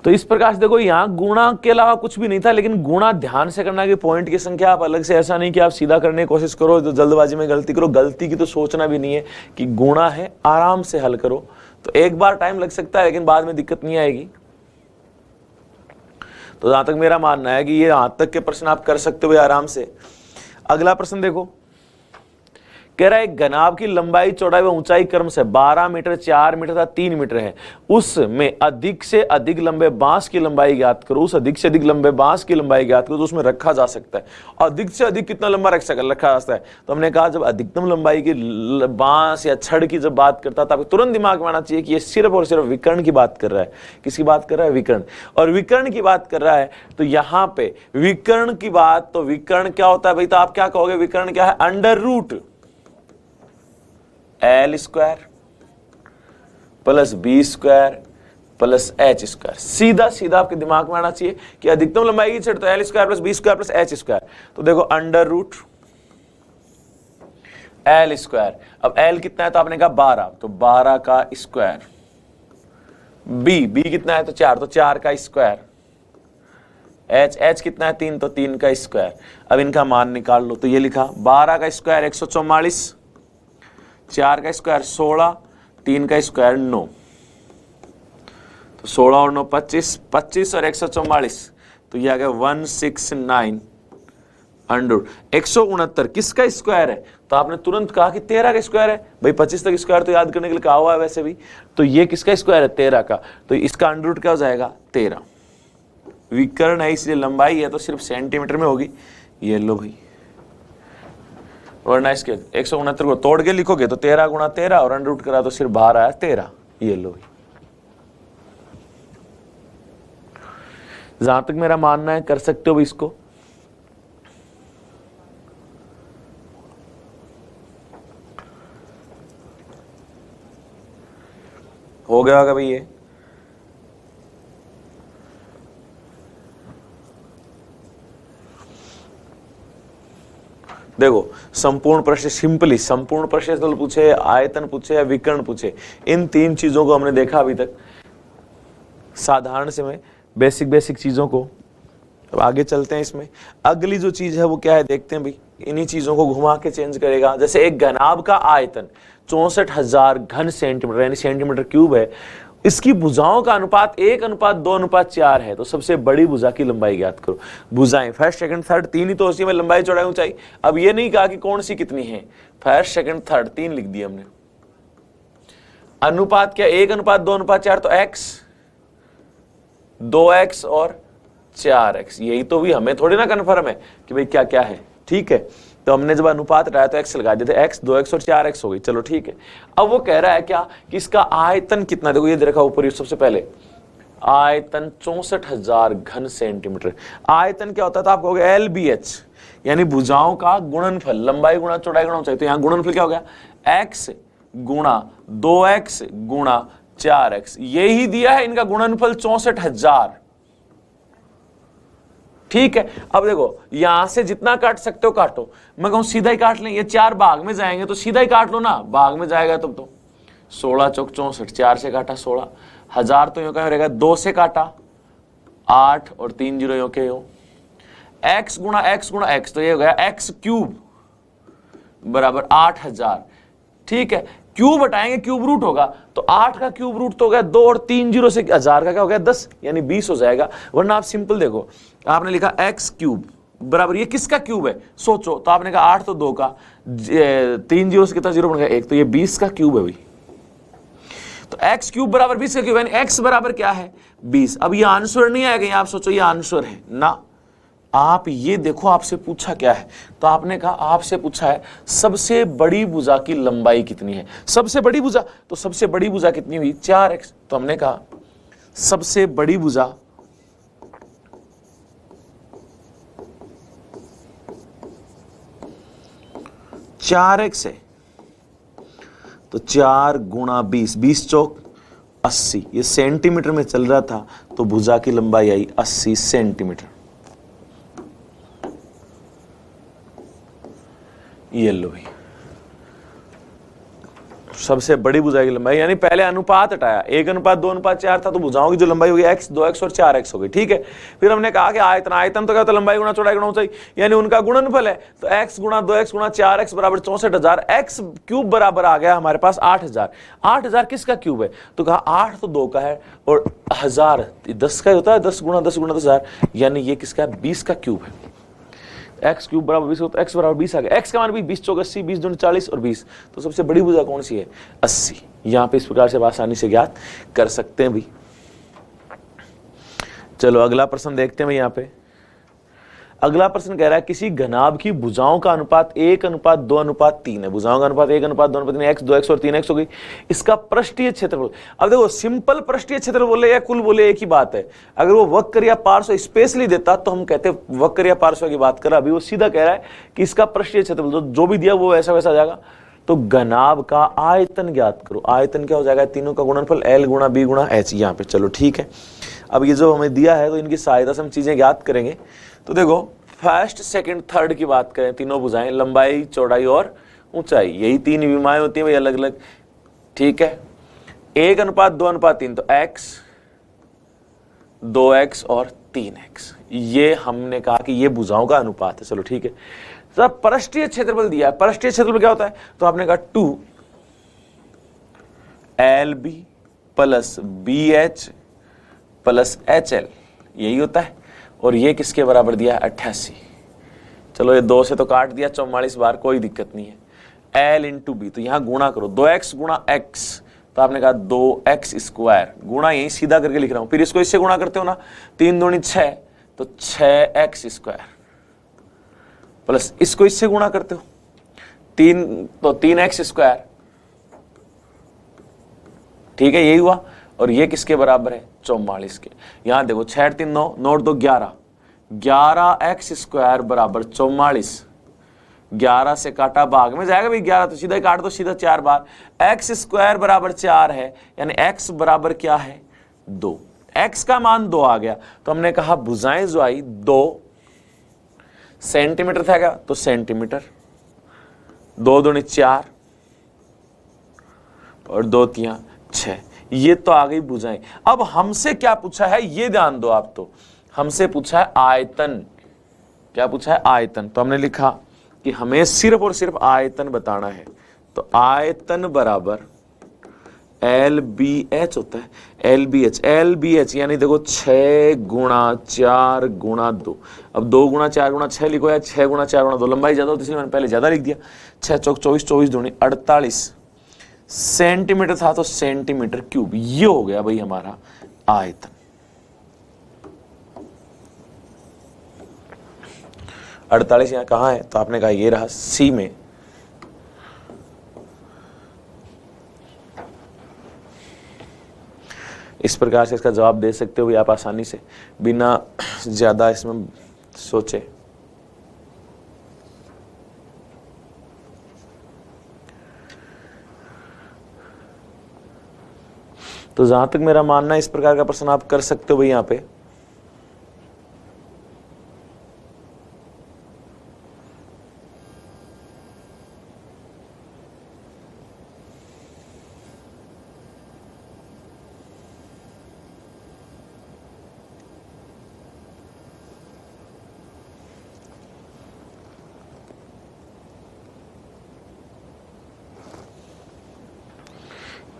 तो इस प्रकार से देखो यहां गुणा के अलावा कुछ भी नहीं था, लेकिन गुणा ध्यान से करना कि पॉइंट की संख्या आप अलग से, ऐसा नहीं कि आप सीधा करने की कोशिश करो तो जल्दबाजी में गलती करो। गलती की तो सोचना भी नहीं है कि गुणा है, आराम से हल करो। तो एक बार टाइम लग सकता है लेकिन बाद में दिक्कत नहीं आएगी। तो जहां तक मेरा मानना है कि ये यहां तक के प्रश्न आप कर सकते हो आराम से। अगला प्रश्न देखो, कह रहा है घनाभ की लंबाई चौड़ाई व ऊंचाई क्रम से 12 मीटर, 4 मीटर तथा 3 मीटर है, उसमें अधिक से अधिक लंबे बांस की लंबाई ज्ञात करो। उस अधिक से अधिक लंबे बांस की लंबाई ज्ञात करो तो उसमें रखा जा सकता है। अधिक से अधिक कितना लंबा रखा जा सकता है, तो हमने कहा जब अधिकतम लंबाई की बांस या छड़ की जब बात करता था, तुरंत दिमाग में आना चाहिए कि ये सिर्फ और सिर्फ विकर्ण की बात कर रहा है। किसकी बात कर रहा है, विकर्ण। और विकर्ण की बात कर रहा है तो यहां पे विकर्ण की बात, तो विकर्ण क्या होता है भाई, तो आप क्या कहोगे, विकर्ण क्या है, under root L square plus B square plus H square. सीधा सीधा आपके दिमाग में आना चाहिए कि अधिकतम लंबाई की छड़ तो L square plus B square plus H square. तो देखो अंडर रूट L स्क्वायर, अब L कितना है तो आपने कहा 12, तो 12 का स्क्वायर। B कितना है तो 4, तो 4 का स्क्वायर। H कितना है 3, तो 3 का स्क्वायर। अब इनका मान निकाल लो, तो ये लिखा 12 का स्क्वायर 144, 4 का स्क्वायर 16, 3 का स्क्वायर 9, तो 16 और 9 25, 25 और 144, तो ये आ गया 169 अंडर 169। किसका स्क्वायर है, तो आपने तुरंत कहा कि 13 का स्क्वायर है। भाई 25 तक स्क्वायर तो याद करने के लिए कहा हुआ है वैसे भी, तो ये किसका स्क्वायर है, 13 का, तो इसका अंडर रूट क्या हो जाएगा 13। विकर्ण है इसलिए लंबाई है तो सिर्फ सेंटीमीटर में होगी। ये लो भाई, वरना इसके 169 को तोड़ के लिखोगे तो 13 गुणा 13 और अंडर रूट करा तो सिर्फ बाहर आया 13। ये लो, जहां तक मेरा मानना है कर सकते हो इसको। हो गया होगा भाई ये। देखो संपूर्ण प्रश्न, सिंपली संपूर्ण प्रश्न पूछे, आयतन पूछे या विकर्ण पूछे, इन 3 चीजों को हमने देखा अभी तक। साधारण से में बेसिक चीजों को तो आगे चलते हैं इसमें। अगली जो चीज है वो क्या है देखते हैं भाई, इन्हीं चीजों को घुमा के चेंज करेगा। जैसे एक घनाभ का आयतन 64,000 घन सेंटीमीटर यानी सेंटीमीटर क्यूब है, इसकी भुजाओं का अनुपात 1:2:4 है, तो सबसे बड़ी भुजा की लंबाई ज्ञात करो। भुजाएं फर्स्ट सेकंड थर्ड तीन ही तो उसी में लंबाई चौड़ाई ऊंचाई। अब ये नहीं कहा कि कौन सी कितनी है, फर्स्ट सेकंड थर्ड तीन लिख दिया हमने। अनुपात क्या 1:2:4, तो x 2x और 4x, यही तो भी हमें थोड़ी ना कन्फर्म है कि भाई क्या क्या है, ठीक है। तो हमने जब अनुपात हटाया तो x लगा देते, x 2x और 4x हो गई, चलो ठीक है। अब वो कह रहा है क्या कि इसका आयतन कितना, देखो ये दे रखा ऊपर, सबसे पहले आयतन 64,000 घन सेंटीमीटर। आयतन क्या होता है तो आप कहोगे LBH, यानी भुजाओं का गुणनफल, लंबाई गुणा चौड़ाई गुणा ऊंचाई। तो यहां गुणनफल क्या हो गया, x गुणा 2x गुणा 4x, यही दिया है इनका गुणनफल 64,000, ठीक है। अब देखो यहां से जितना काट सकते हो काटो, मैं कहूं सीधा ही काट लें, ये 4 भाग में जाएंगे तो सीधा ही काट लो ना, भाग में जाएगा तब तो 16 चौक 64, 4 से काटा 16, 1000 तो यूं का रहेगा, 2 से काटा 8 और 3 जीरो यूं के यूं, x गुणा x, तो ये हो गया x क्यूब बराबर 8000, ठीक है। क्यूब हटाएंगे क्यूब रूट होगा, तो 8 का क्यूब रूट तो हो गया 2 और 3 जीरो से 1000 का क्या हो गया 10, यानी 20 हो जाएगा। वरना आप सिंपल देखो, आपने लिखा x क्यूब बराबर, ये किसका क्यूब है सोचो, तो आपने कहा 8 तो 2 का, 3 जीरो से कितना जीरो बन गया 1, तो ये 20 का क्यूब है भाई। तो x क्यूब बराबर 20 का क्यूब, यानी x बराबर क्या है 20। अब ये आंसर नहीं आएगा, आप सोचो ये आंसर है ना, आप ये देखो आपसे पूछा क्या है, तो आपने कहा आपसे पूछा है सबसे बड़ी भुजा की लंबाई कितनी है। सबसे बड़ी भुजा, तो सबसे बड़ी भुजा कितनी हुई 4x, तो हमने कहा सबसे बड़ी भुजा 4x है, तो 4 गुणा 20, 20 चौक 80, ये सेंटीमीटर में चल रहा था तो भुजा की लंबाई आई 80 सेंटीमीटर। ये लो भाई सबसे बड़ी भुजा की लंबाई, यानी पहले अनुपात हटाया 1:2:4 था, तो भुजाओं की जो लंबाई हो गई x 2x और 4x हो गई, ठीक है। फिर हमने कहा कि आयतन, आयतन तो क्या होता है लंबाई गुणा चौड़ाई गुणा ऊंचाई, यानी उनका गुणनफल है, तो x गुणा 2x गुणा 4x बराबर 64,000, x क्यूब बराबर आ गया हमारे पास 8000। 8000 किसका क्यूब है, तो कहा 8 तो 2 का है और 1000 10 का ही होता है, 10 गुणा 10 गुणा 10,000, यानी ये किसका है 20 का क्यूब है। x क्यूब बराबर 20 होता है, x बराबर 20 आ गया, x का मान भी 20 चौक 80, 20 दूनी 40 और 20, तो सबसे बड़ी भुजा कौन सी है 80। यहां पे इस प्रकार से आसानी से ज्ञात कर सकते हैं भी। चलो अगला प्रश्न देखते हैं भाई। यहां पे अगला प्रश्न कह रहा है किसी घनाभ की भुजाओं का अनुपात 1:2:3 है। भुजाओं का अनुपात 1:2:3, x 2x और 3x हो गई। इसका पृष्ठीय क्षेत्रफल, अब देखो सिंपल पृष्ठीय क्षेत्रफल बोले या कुल बोले एक ही बात है। अगर वो वक्र या पार्श्व स्पेशली देता तो हम कहते वक्र या पार्श्व की बात कर रहा, अभी वो सीधा कह रहा है कि इसका पृष्ठीय क्षेत्रफल जो भी दिया वो वैसा वैसा जाएगा। तो घनाभ का आयतन ज्ञात करो। आयतन क्या हो जाएगा, तीनों का गुणनफल l गुणा b गुणा h। यहाँ पे चलो ठीक है, अब ये जो हमें दिया है तो इनकी सहायता से हम चीजें ज्ञात करेंगे। तो देखो फर्स्ट सेकंड थर्ड की बात करें, तीनों भुजाएं लंबाई चौड़ाई और ऊंचाई, यही तीन विमाएं होती हैं भाई अलग अलग, ठीक है। 1:2:3, तो x 2x और 3x, ये हमने कहा कि ये भुजाओं का अनुपात है। चलो ठीक है, सब पृष्ठीय क्षेत्रफल दिया है। पृष्ठीय क्षेत्रफल क्या होता है, तो आपने कहा 2LB plus BH plus HL, यही होता है। और ये किसके बराबर दिया है 88। चलो ये 2 से तो काट दिया 44 बार, कोई दिक्कत नहीं है। L इंटू बी, तो यहां गुणा करो 2x गुणा x, तो आपने कहा 2x स्क्वायर, गुणा यही सीधा करके लिख रहा हूं। फिर इसको इससे गुणा करते हो ना, 3 दूनी 6, तो 6x स्क्वायर प्लस इसको इससे गुणा करते हो 3, तो 3x स्क्वायर, ठीक है यही हुआ। और ये किसके बराबर है 44 के। यहां देखो 6 3 9, 9 2 11, 11x स्क्वायर बराबर 44। 11 से काटा भाग में जाएगा भाई 11, तो सीधा ही काट दो, सीधा 4 बार। x स्क्वायर बराबर 4 है, यानी x बराबर क्या है 2। x का मान 2 आ गया, तो हमने कहा भुजाएं जो आई 2 सेंटीमीटर था क्या, तो सेंटीमीटर, 2 दूनी 4 और 2 3 6, ये तो आ गई भुजाएं। अब हमसे क्या पूछा है ये ध्यान दो आप, तो हमसे पूछा है आयतन। क्या पूछा है? आयतन। तो हमने लिखा कि हमें सिर्फ और सिर्फ आयतन बताना है। तो आयतन बराबर LBH होता है। LBH यानी देखो 6 गुणा 4 गुणा 2। अब 2 गुणा 4 गुणा 6 लिखो या 6 गुणा 4 गुणा 2, लंबाई ज्यादा होती है इसलिए मैंने पहले ज्यादा लिख दिया। 6 चौक 24, 24 दूनी 48 सेंटीमीटर था तो सेंटीमीटर क्यूब। ये हो गया भाई हमारा आयतन। 48 यहां कहां है? तो आपने कहा ये रहा सी में। इस प्रकार से इसका जवाब दे सकते हो आप आसानी से, बिना ज्यादा इसमें सोचे। तो जहां तक मेरा मानना है इस प्रकार का प्रश्न आप कर सकते हो भाई यहां पे।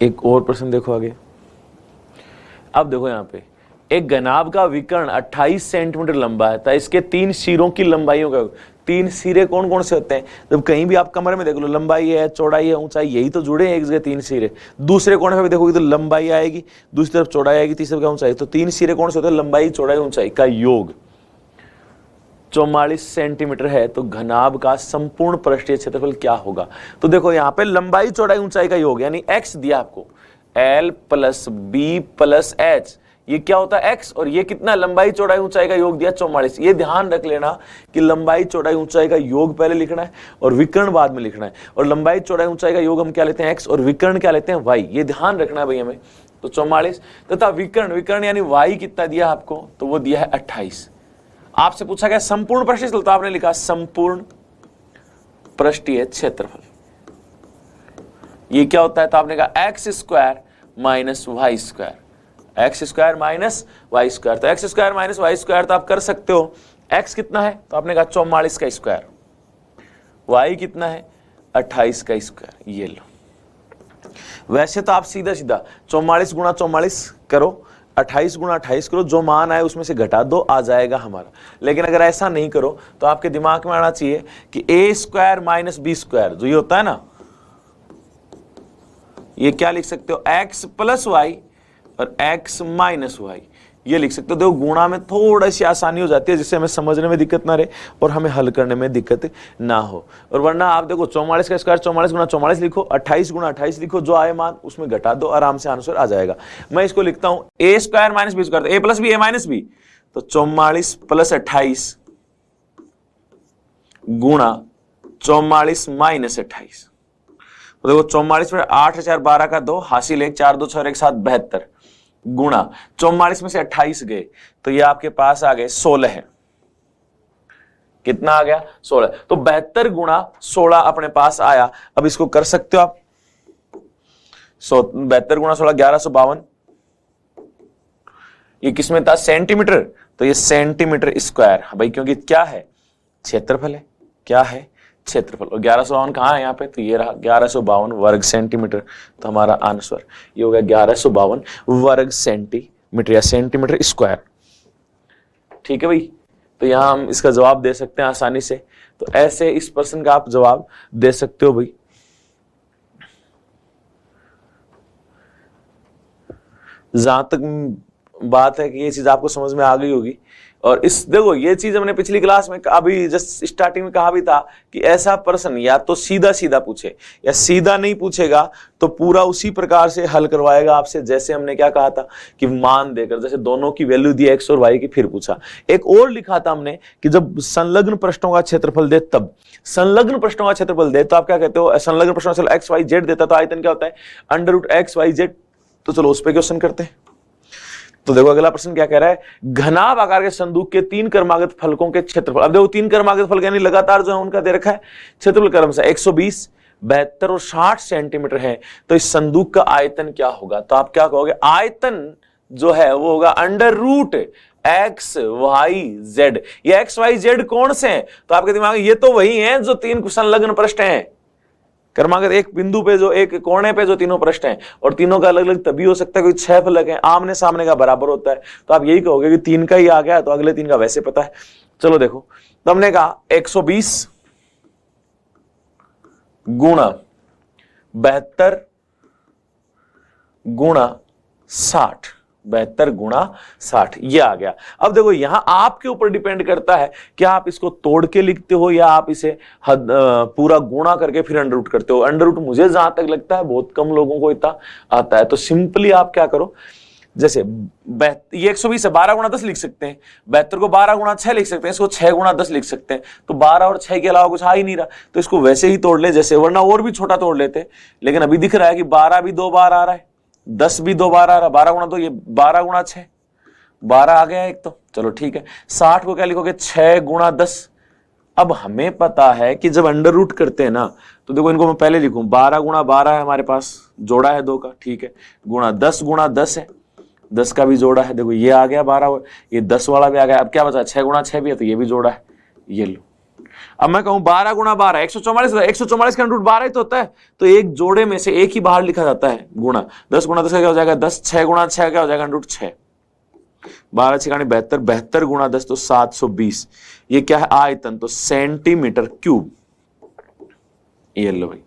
एक और प्रश्न देखो आगे। अब देखो यहां पे एक घनाभ का विकर्ण 28 सेंटीमीटर लंबा है, तो इसके 3 सिरों की लंबाइयों का 3 सिरे कौन कौन से होते हैं? जब कहीं भी आप कमरे में देख लो, लंबाई है, चौड़ाई है, ऊंचाई, यही तो जुड़े हैं एक जगह 3 सिरे। दूसरे कोने पे भी देखोगे तो लंबाई आएगी, दूसरी तरफ चौड़ाई आएगी, तीसरी तरफ ऊंचाई। तो 3 सिरे कौन से होते हैं? लंबाई, चौड़ाई, ऊंचाई का योग 44 सेंटीमीटर है। तो घनाभ का संपूर्ण पृष्ठीय क्षेत्रफल क्या होगा? तो देखो यहां पे लंबाई, चौड़ाई, ऊंचाई का योग यानी x दिया आपको, L + B + H। ये क्या होता है? x। और ये कितना? लंबाई, चौड़ाई, ऊंचाई का योग दिया 44। ये ध्यान रख लेना कि लंबाई, चौड़ाई, ऊंचाई का योग पहले लिखना है और विकर्ण बाद में लिखना है। और लंबाई, चौड़ाई, ऊंचाई का योग हम क्या लेते हैं? x, और विकर्ण क्या लेते हैं? y। ये ध्यान रखना है भाई हमें। तो 44 तथा विकर्ण यानी y कितना दिया आपको? तो वो दिया है 28। आपसे पूछा गया संपूर्ण पृष्ठीय क्षेत्रफल, तो आपने लिखा संपूर्ण पृष्ठीय क्षेत्रफल। ये क्या होता है? तो आपने कहा x² - y²। x² - y²। तो x² - y² तो आप कर सकते हो। x कितना है? तो आपने कहा 44 का स्क्वायर। y कितना है? 28 का स्क्वायर। ये लो। वैसे तो आप सीधा सीधा 44 गुणा 44 करो, 28 गुणा 28 करो, जो मान आए उसमें से घटा दो, आ जाएगा हमारा। लेकिन अगर ऐसा नहीं करो तो आपके दिमाग में आना चाहिए कि a² - b², जो ये होता है ना, ये क्या लिख सकते हो? x + y और x - y। ये लिख सकते हो। देखो गुणा में थोड़ा सी आसानी हो जाती है, जिससे हमें समझने में दिक्कत ना रहे और हमें हल करने में दिक्कत ना हो। और वरना आप देखो 44 का स्क्वायर 44 गुणा 44 लिखो, 28 गुणा 28 लिखो, जो आए मान उसमें घटा दो, आराम से आंसर आ जाएगा। मैं इसको लिखता हूं a² - b², a + b a - b। तो 44 + 28 गुणा 44 - 28। तो देखो 44 में 8 4 12 का 2 हासिल 1 4 2 6 1 7 72 गुणा 44 में से 28 गए, तो ये आपके पास आ गए 16 है। कितना आ गया? 16। तो 72 गुणा 16 अपने पास आया। अब इसको कर सकते हो आप। 72 गुणा 16 1152। ये किसमें था? सेंटीमीटर। तो ये सेंटीमीटर स्क्वायर भाई, क्योंकि क्या है? क्षेत्रफल है। क्या है? क्षेत्रफल। और 1152 कहां है? यहां पे। तो ये रहा 1152 वर्ग सेंटीमीटर। तो हमारा आंसर ये हो गया 1152 वर्ग सेंटीमीटर या सेंटीमीटर स्क्वायर। ठीक है भाई। तो यहां हम इसका जवाब दे सकते हैं आसानी से। तो ऐसे इस प्रश्न का आप जवाब दे सकते हो भाई। जहां तक बात है कि ये चीज आपको समझ में आ गई होगी। और इस देखो ये चीज हमने पिछली क्लास में अभी जस्ट स्टार्टिंग में कहा भी था कि ऐसा प्रश्न या तो सीधा सीधा पूछे या सीधा नहीं पूछेगा तो पूरा उसी प्रकार से हल करवाएगा आपसे, जैसे हमने क्या कहा था कि मान देकर, जैसे दोनों की वैल्यू दी x और y की, फिर पूछा। एक और लिखा था हमने कि जब संलग्न पृष्ठों का क्षेत्रफल दे, तब संलग्न पृष्ठों का क्षेत्रफल दे तो आप क्या कहते हो? संलग्न पृष्ठों का x y z देता तो आयतन क्या होता है? √x y z। तो चलो उस पर क्वेश्चन करते हैं। तो देखो अगला प्रश्न क्या कह रहा है? घनाभ आकार के संदूक के 3 क्रमागत फलकों के क्षेत्रफल। अब देखो 3 क्रमागत फलक यानी लगातार जो है उनका दे रखा है क्षेत्रफल क्रम से 120, 72 और 60 सेंटीमीटर है। तो इस संदूक का आयतन क्या होगा? तो आप क्या कहोगे? आयतन जो है वो होगा √x एक्स वाई जेड। ये एक्स वाई जेड कौन से हैं? तो आपके दिमाग में ये तो वही हैं जो 3 संलग्न पृष्ठ हैं। क्रमांक एक बिंदु पे जो एक कोने पे जो तीनों पृष्ठ हैं, और तीनों का अलग अलग तभी हो सकता है कोई 6 फलक है, आमने सामने का बराबर होता है। तो आप यही कहोगे कि 3 का ही आ गया तो अगले 3 का वैसे पता है। चलो देखो, तो हमने कहा 120 गुणा 72 गुणा 60, 72 गुणा 60 ये आ गया। अब देखो यहां आपके ऊपर डिपेंड करता है कि आप इसको तोड़ के लिखते हो या आप इसे पूरा गुणा करके फिर अंडर रूट करते हो। अंडर रूट मुझे जहां तक लगता है बहुत कम लोगों को इतना आता है। तो सिंपली आप क्या करो, जैसे ये 120 है, 12 गुणा 10 लिख सकते हैं, 72 को 12 गुणा 6 लिख सकते हैं, इसको 6 गुणा 10 लिख सकते हैं। तो 12 और 6 के अलावा कुछ आ ही नहीं रहा, तो इसको वैसे ही तोड़ ले जैसे, वरना और भी छोटा तोड़ लेते। लेकिन अभी दिख रहा है कि 12 भी 2 बार आ रहा है, 10 भी 2 बार आ रहा है, 12 गुणा तो ये 12 गुणा 6 12 आ गया एक। तो चलो ठीक है, 60 को क्या लिखोगे 6 गुणा 10। अब हमें पता है कि जब अंडर रूट करते हैं ना, तो देखो इनको मैं पहले लिखूं, 12 गुणा 12 है हमारे पास, जोड़ा है 2 का, ठीक है, गुणा 10 है, 10 का भी जोड़ा है, देखो ये आ गया 12, ये 10 वाला भी आ गया। अब क्या बचा, 6 गुणा 6 भी है तो ये भी जोड़ा है, ये लो। अब मैं कहूं 12 गुणा 12 144, 144 का अंडर रूट 12 ही तो होता है, तो एक जोड़े में से एक ही बाहर लिखा जाता है गुणा। 10 गुणा 10 का क्या हो जाएगा 10, 6 गुणा 6 क्या हो जाएगा अंडर रूट 6, 12 6 72, 72 गुणा 10 तो 720। ये क्या है आयतन, तो सेंटीमीटर क्यूब। ये लो भाई,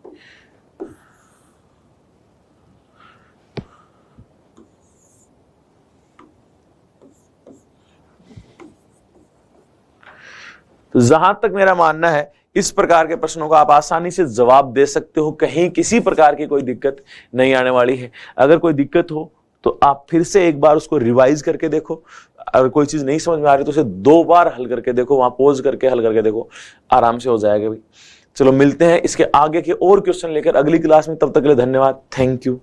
तो जहां तक मेरा मानना है इस प्रकार के प्रश्नों का आप आसानी से जवाब दे सकते हो, कहीं किसी प्रकार की कोई दिक्कत नहीं आने वाली है। अगर कोई दिक्कत हो तो आप फिर से एक बार उसको रिवाइज करके देखो, अगर कोई चीज नहीं समझ में आ रही तो उसे 2 बार हल करके देखो, वहां पॉज करके हल करके देखो, आराम से हो जाएगा भाई। चलो मिलते हैं इसके आगे के और क्वेश्चन लेकर अगली क्लास में, तब तक के लिए धन्यवाद, थैंक यू।